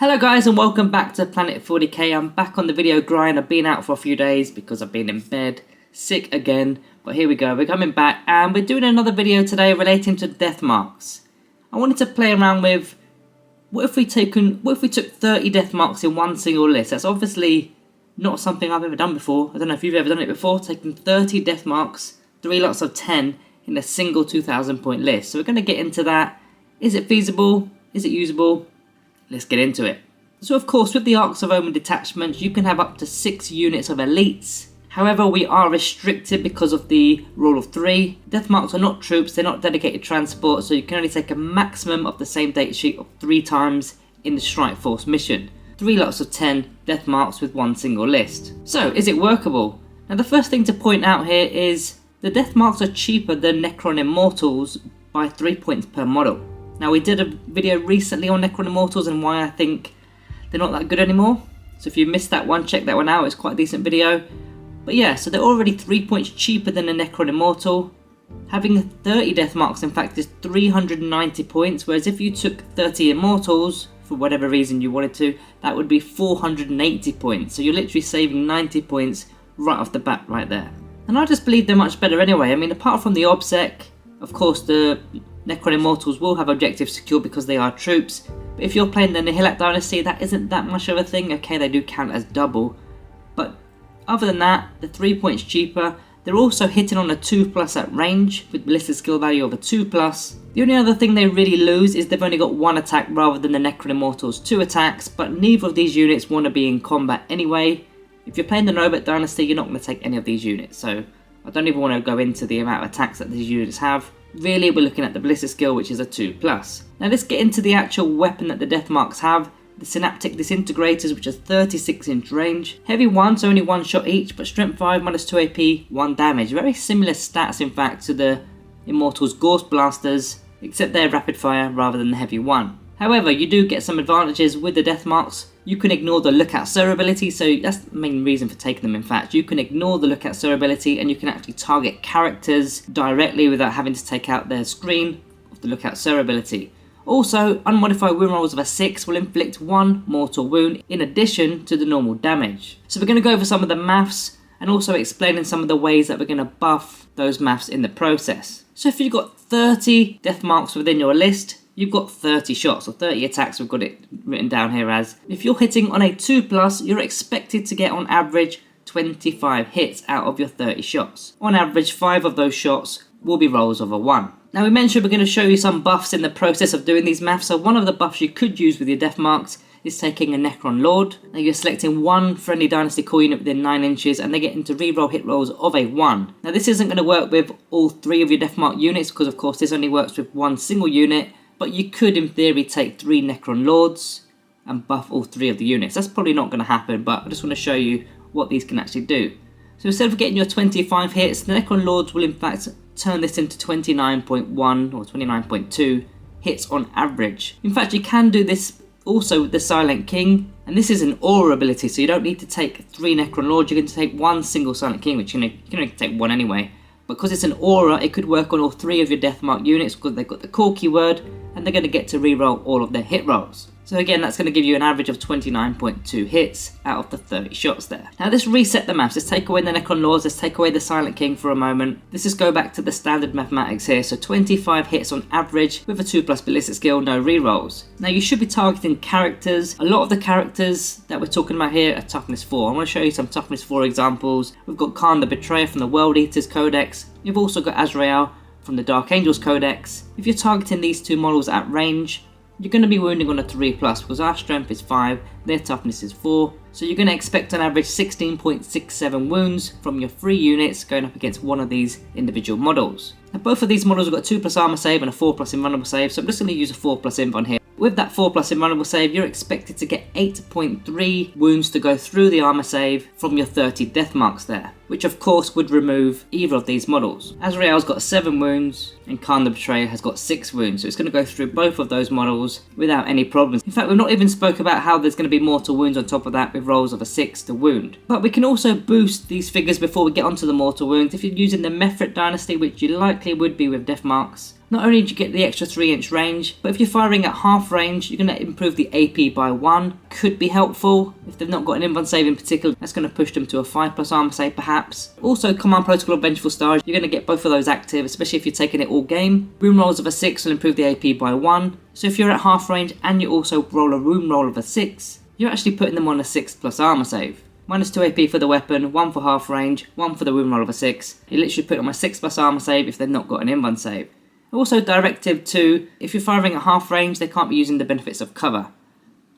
Hello guys and welcome back to Planet 40k. I'm back on the video grind. I've been out for a few days because I've been in bed, sick again. But here we go, we're coming back and we're doing another video today relating to Deathmarks. I wanted to play around with, what if we took 30 Deathmarks in one single list? That's obviously not something I've ever done before. I don't know if you've ever done it before, taking 30 Deathmarks, 3 lots of 10 in a single 2,000 point list. So we're going to get into that. Is it feasible? Is it usable? Let's get into it. So of course with the Arcs of Omen detachments you can have up to 6 units of elites. However, we are restricted because of the rule of 3. Deathmarks are not troops, they're not dedicated transport, so you can only take a maximum of the same data sheet of 3 times in the Strike Force mission. 3 lots of 10 Deathmarks with one single list. So is it workable? Now the first thing to point out here is the Deathmarks are cheaper than Necron Immortals by 3 points per model. Now we did a video recently on Necron Immortals and why I think they're not that good anymore. So if you missed that one, check that one out, it's quite a decent video. But yeah, so they're already 3 points cheaper than a Necron Immortal. Having 30 Deathmarks in fact is 390 points, whereas if you took 30 Immortals, for whatever reason you wanted to, that would be 480 points. So you're literally saving 90 points right off the bat right there. And I just believe they're much better anyway. I mean, apart from the OBSEC, of course the Necron Immortals will have objectives secure because they are troops, but if you're playing the Nihilak Dynasty, that isn't that much of a thing. Okay, they do count as double, but other than that, they're 3 points cheaper. They're also hitting on a 2+ at range with ballistic skill value of a 2+. The only other thing they really lose is they've only got 1 attack rather than the Necron Immortals 2 attacks, but neither of these units want to be in combat anyway. If you're playing the Nobet Dynasty, you're not going to take any of these units, so I don't even want to go into the amount of attacks that these units have. Really, we're looking at the ballistic skill, which is a 2+. Now let's get into the actual weapon that the Deathmarks have. The Synaptic Disintegrators, which are 36-inch range. Heavy 1, so only 1 shot each, but strength 5, -2 AP, 1 damage. Very similar stats in fact to the Immortals Ghost Blasters, except they're rapid fire rather than the heavy 1. However, you do get some advantages with the Deathmarks. You can ignore the Lookout Sir ability, so that's the main reason for taking them in fact. You can ignore the Lookout Sir ability and you can actually target characters directly without having to take out their screen of the Lookout Sir ability. Also, unmodified wound rolls of a 6 will inflict 1 mortal wound in addition to the normal damage. So we're going to go over some of the maths and also explaining some of the ways that we're going to buff those maths in the process. So if you've got 30 Deathmarks within your list, you've got 30 shots, or 30 attacks, we've got it written down here as. If you're hitting on a 2+, you're expected to get on average 25 hits out of your 30 shots. On average, 5 of those shots will be rolls of a 1. Now we mentioned we're going to show you some buffs in the process of doing these maths, so one of the buffs you could use with your Deathmarks is taking a Necron Lord. Now you're selecting 1 friendly Dynasty core unit within 9 inches and they get into reroll hit rolls of a 1. Now this isn't going to work with all 3 of your Deathmark units because of course this only works with 1 single unit, but you could in theory take 3 Necron Lords and buff all 3 of the units. That's probably not going to happen, but I just want to show you what these can actually do. So instead of getting your 25 hits, the Necron Lords will in fact turn this into 29.1 or 29.2 hits on average. In fact, you can do this also with the Silent King, and this is an aura ability, so you don't need to take 3 Necron Lords, you can take 1 single Silent King, which you can only take 1 anyway. Because it's an aura, it could work on all 3 of your Deathmark units because they've got the core keyword and they're going to get to reroll all of their hit rolls. So again, that's going to give you an average of 29.2 hits out of the 30 shots there. Now let's reset the maths. Let's take away the Necron Lords, let's take away the Silent King for a moment. Let's just go back to the standard mathematics here. So 25 hits on average with a 2+ ballistic skill, no rerolls. Now you should be targeting characters. A lot of the characters that we're talking about here are toughness 4. I want to show you some toughness 4 examples. We've got Khan the Betrayer from the World Eaters Codex. You've also got Azrael from the Dark Angels Codex. If you're targeting these 2 models at range, you're going to be wounding on a 3+ because our strength is 5, their toughness is 4. So you're going to expect on average 16.67 wounds from your 3 units going up against one of these individual models. Now both of these models have got 2+ armor save and a 4+ invulnerable save, so I'm just going to use a 4+ inv on here. With that 4+ invulnerable save, you're expected to get 8.3 wounds to go through the armor save from your 30 Deathmarks there, which of course would remove either of these models. Azrael's got 7 wounds and Khan the Betrayer has got 6 wounds, so it's going to go through both of those models without any problems. In fact, we've not even spoke about how there's going to be mortal wounds on top of that with rolls of a 6 to wound. But we can also boost these figures before we get onto the mortal wounds. If you're using the Mefrit Dynasty, which you likely would be with Deathmarks, Not only do you get the extra 3-inch range, but if you're firing at half range, you're going to improve the AP by 1. Could be helpful. If they've not got an invuln save in particular, that's going to push them to a 5+ armor save perhaps. Also, Command Protocol of Vengeful Stars, you're going to get both of those active, especially if you're taking it all game. Rune rolls of a 6 will improve the AP by 1. So if you're at half range and you also roll a rune roll of a 6, you're actually putting them on a 6+ armor save. -2 AP for the weapon, 1 for half range, 1 for the rune roll of a 6. You literally put them on a 6+ armor save if they've not got an invuln save. Also, Directive 2, if you're firing at half range, they can't be using the benefits of cover.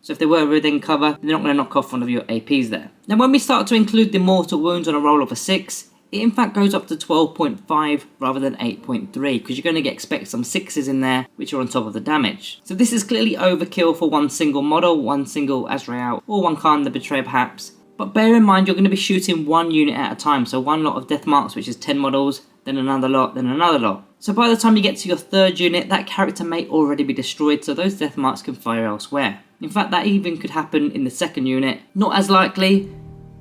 So if they were within cover, they're not going to knock off one of your APs there. Now when we start to include the mortal wounds on a roll of a 6, it in fact goes up to 12.5 rather than 8.3, because you're going to expect some 6s in there, which are on top of the damage. So this is clearly overkill for one single model, one single Azrael, or one Khan the Betrayer perhaps. But bear in mind, you're going to be shooting one unit at a time, so one lot of Deathmarks, which is 10 models, then another lot, then another lot. So by the time you get to your third unit, that character may already be destroyed, so those Deathmarks can fire elsewhere. In fact, that even could happen in the second unit. Not as likely,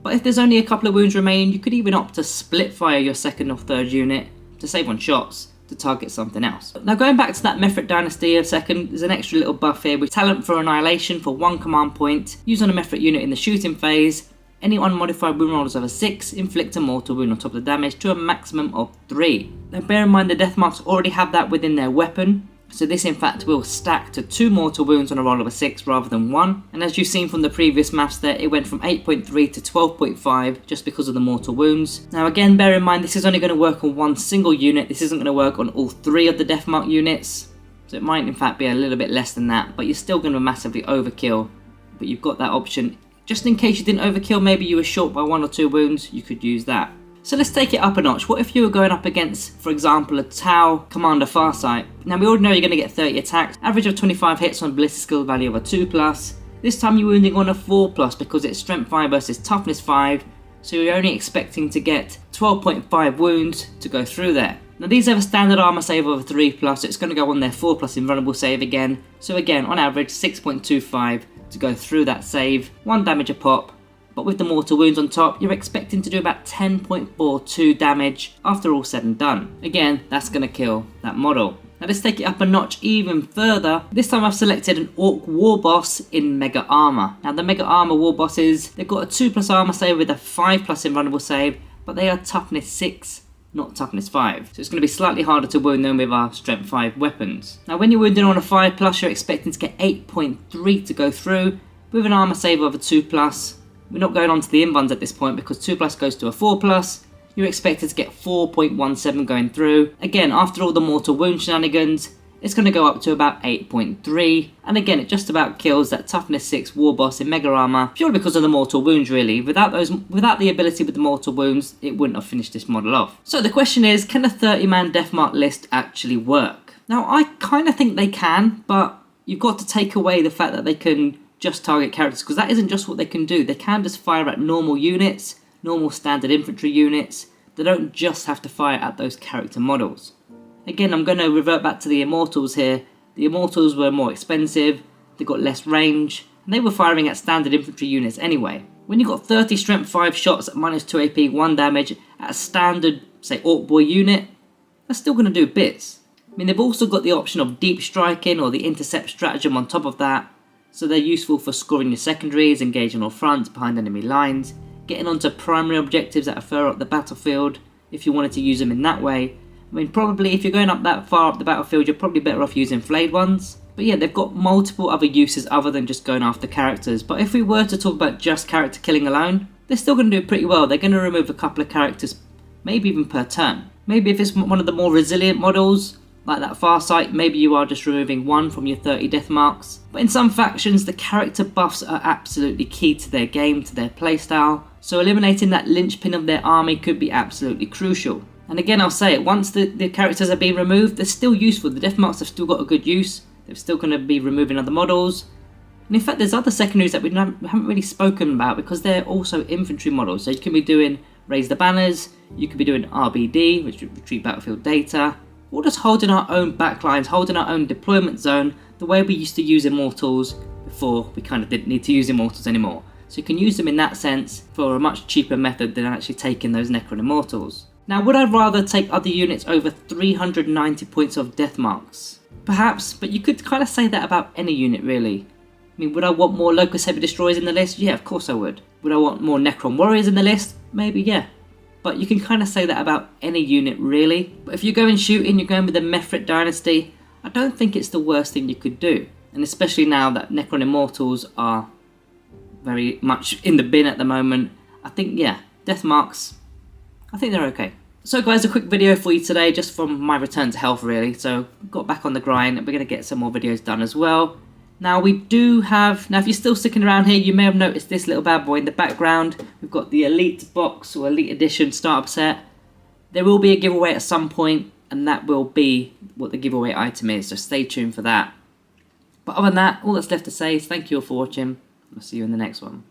but if there's only a couple of wounds remaining, you could even opt to split fire your second or third unit to save on shots to target something else. Now going back to that Mefrit Dynasty a second, there's an extra little buff here with Talent for Annihilation for 1 command point, used on a Mefrit unit in the shooting phase. Any unmodified wound rollers over 6 inflict a mortal wound on top of the damage to a maximum of 3. Now bear in mind the Deathmarks already have that within their weapon, so this in fact will stack to 2 mortal wounds on a roll of a 6 rather than 1. And as you've seen from the previous maths there, it went from 8.3 to 12.5 just because of the mortal wounds. Now again, bear in mind this is only going to work on one single unit, this isn't going to work on all 3 of the Deathmark units. So it might in fact be a little bit less than that, but you're still going to massively overkill. But you've got that option. Just in case you didn't overkill, maybe you were short by 1 or 2 wounds, you could use that. So let's take it up a notch. What if you were going up against, for example, a Tau Commander Farsight? Now we already know you're going to get 30 attacks, average of 25 hits on ballistic skill value of a 2+. This time you're wounding on a 4+ because it's strength 5 versus toughness 5, so you're only expecting to get 12.5 wounds to go through there. Now these have a standard armor save of a 3+, so it's going to go on their 4+ invulnerable save again. So again, on average 6.25 to go through that save, 1 damage a pop. But with the mortal wounds on top, you're expecting to do about 10.42 damage after all said and done. Again, that's going to kill that model. Now let's take it up a notch even further. This time I've selected an Orc War Boss in Mega Armor. Now the Mega Armor War Bosses, they've got a 2+ armor save with a 5+ invulnerable save, but they are toughness 6. Not toughness 5. So it's going to be slightly harder to wound them with our strength 5 weapons. Now when you're wounding on a 5+, you're expecting to get 8.3 to go through with an armor save of a 2+. We're not going on to the invuns at this point because 2+ goes to a 4+. You're expected to get 4.17 going through. Again, after all the mortal wound shenanigans, it's going to go up to about 8.3. And again, it just about kills that toughness 6 war boss in Mega Armor, purely because of the mortal wounds really. Without the ability with the mortal wounds, it wouldn't have finished this model off. So the question is, can a 30-man Deathmark list actually work? Now I kind of think they can, but you've got to take away the fact that they can just target characters, because that isn't just what they can do. They can just fire at normal units, normal standard infantry units. They don't just have to fire at those character models. Again, I'm going to revert back to the Immortals here. The Immortals were more expensive, they got less range, and they were firing at standard infantry units anyway. When you've got 30 strength 5 shots at -2 AP, 1 damage at a standard, say, Orc Boy unit, that's still going to do bits. I mean, they've also got the option of deep striking or the intercept stratagem on top of that, so they're useful for scoring your secondaries, engaging on fronts behind enemy lines, getting onto primary objectives that are further up the battlefield if you wanted to use them in that way. I mean, probably if you're going up that far up the battlefield, you're probably better off using flayed ones. But yeah, they've got multiple other uses other than just going after characters. But if we were to talk about just character killing alone, they're still going to do pretty well. They're going to remove a couple of characters, maybe even per turn. Maybe if it's one of the more resilient models, like that Farsight, maybe you are just removing 1 from your 30 Deathmarks. But in some factions, the character buffs are absolutely key to their game, to their playstyle. So eliminating that linchpin of their army could be absolutely crucial. And again, I'll say it, once the characters are being removed, they're still useful. The Deathmarks have still got a good use. They're still going to be removing other models. And in fact, there's other secondaries that we haven't really spoken about because they're also infantry models. So you can be doing Raise the Banners, you could be doing RBD, which is Retrieve Battlefield Data, or just holding our own backlines, holding our own deployment zone, the way we used to use Immortals before we kind of didn't need to use Immortals anymore. So you can use them in that sense for a much cheaper method than actually taking those Necron Immortals. Now, would I rather take other units over 390 points of Deathmarks? Perhaps, but you could kind of say that about any unit really. I mean, would I want more Locust Heavy Destroyers in the list? Yeah, of course I would. Would I want more Necron Warriors in the list? Maybe, yeah. But you can kind of say that about any unit really. But if you're going shooting, you're going with the Mefrit Dynasty, I don't think it's the worst thing you could do. And especially now that Necron Immortals are very much in the bin at the moment, I think, yeah, Deathmarks, I think they're okay. So guys, a quick video for you today, just from my return to health really. So got back on the grind, and we're going to get some more videos done as well. Now we do have, if you're still sticking around here, you may have noticed this little bad boy in the background. We've got the Elite box or Elite Edition starter set. There will be a giveaway at some point, and that will be what the giveaway item is, so stay tuned for that. But other than that, all that's left to say is thank you all for watching. I'll see you in the next one.